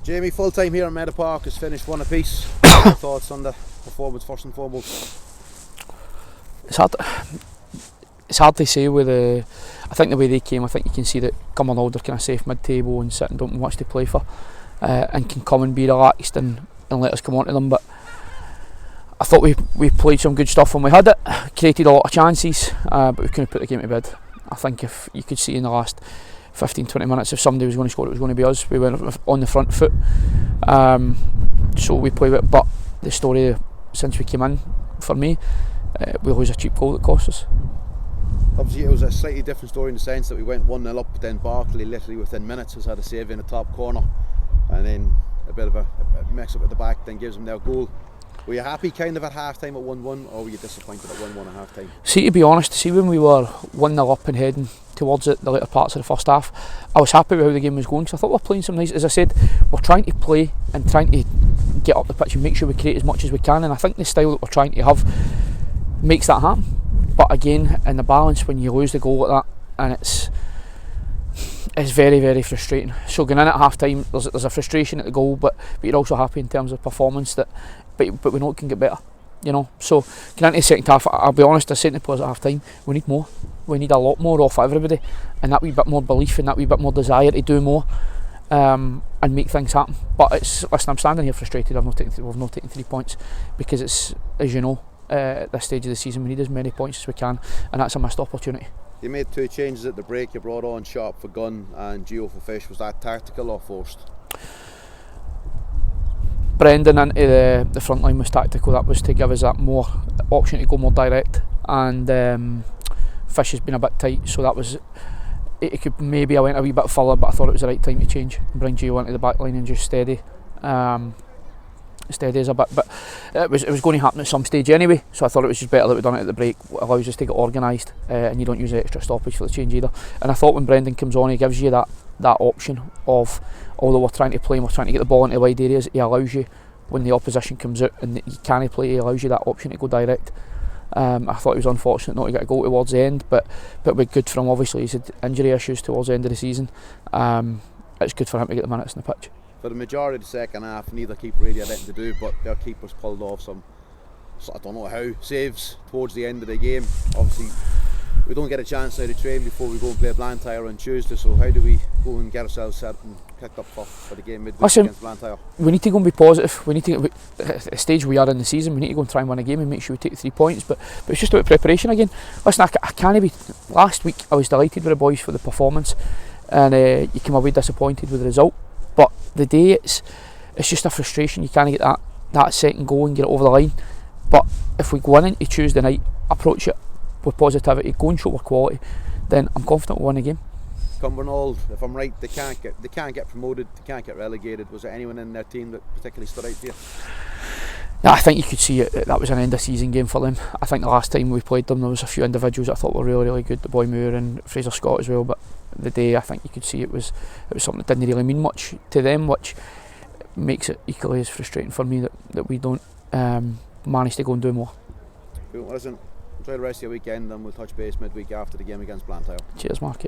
Jamie, full time here at Meadow Park has finished one apiece. Thoughts on the performance first and foremost? It's hard to say with the. I think the way they came, I think you can see that Cumbernauld are kind of safe mid-table and sitting, don't much to play for, and can come and be relaxed and let us come on to them. But I thought we played some good stuff when we had it, created a lot of chances, but we couldn't put the game to bed. I think if you could see in the last 15-20 minutes, if somebody was going to score, it was going to be us. We went on the front foot, so we played it. But the story since we came in, for me, we lose a cheap goal that cost us. Obviously it was a slightly different story in the sense that we went 1-0 up, but then Barkley literally within minutes has had a save in the top corner, and then a bit of a mix up at the back then gives them their goal. Were you happy kind of at half time at 1-1, or were you disappointed at 1-1 at half time? See, to be honest, when we were 1-0 up and heading towards it, the later parts of the first half, I was happy with how the game was going, because I thought we were playing some nice, as I said, we're trying to play and trying to get up the pitch and make sure we create as much as we can, and I think the style that we're trying to have makes that happen. But again, in the balance, when you lose the goal like that, and it's very, very frustrating. So going in at half time, there's a frustration at the goal, but you're also happy in terms of performance that, but we know it can get better, you know. So going into the second half, I'll be honest, I said to the players at half time, we need more. We need a lot more off everybody, and that wee bit more belief and that wee bit more desire to do more, and make things happen. But listen, I'm standing here frustrated. We've not taken 3 points, because it's, as you know, at this stage of the season we need as many points as we can, and that's a missed opportunity. You made 2 changes at the break. You brought on Sharp for Gunn and Gio for Fish. Was that tactical or forced? Brendan into the front line was tactical. That was to give us that more option to go more direct, and Fish has been a bit tight, so that was it. Could maybe I went a wee bit further, but I thought it was the right time to change and bring Gio into the back line and just steady as a bit, but it was going to happen at some stage anyway, so I thought it was just better that we'd done it at the break. It allows us to get organised, and you don't use the extra stoppage for the change either. And I thought when Brendan comes on, he gives you that option of, although we're trying to play and we're trying to get the ball into wide areas, he allows you, when the opposition comes out and you can't play, he allows you that option to go direct. I thought it was unfortunate not to get a goal towards the end, but we're good for him. Obviously he's had injury issues towards the end of the season. It's good for him to get the minutes in the pitch. For the majority of the second half, neither keeper really had anything to do, but their keepers pulled off some, I don't know how, saves towards the end of the game. Obviously, we don't get a chance now to train before we go and play Blantyre on Tuesday, so how do we go and get ourselves set and picked up for the game midweek against Blantyre? We need to go and be positive. We need to, at the stage we are in the season, we need to go and try and win a game and make sure we take 3 points, but it's just about preparation again. Listen, I can't be, last week I was delighted with the boys for the performance, and you came away disappointed with the result. But the day it's just a frustration. You can't get that second goal and get it over the line. But if we go in into Tuesday night, approach it with positivity, go and show our quality, then I'm confident we'll win the game. Cumbernauld, if I'm right, they can't get promoted, they can't get relegated. Was there anyone in their team that particularly stood out to you? Yeah, I think you could see it. That was an end of season game for them. I think the last time we played them, there was a few individuals I thought were really, really good. The boy Moore and Fraser Scott as well. But the day, I think you could see it was something that didn't really mean much to them, which makes it equally as frustrating for me that we don't manage to go and do more. Cool. Listen, enjoy the rest of your weekend, and we'll touch base midweek after the game against Blantyre. Cheers, Mark.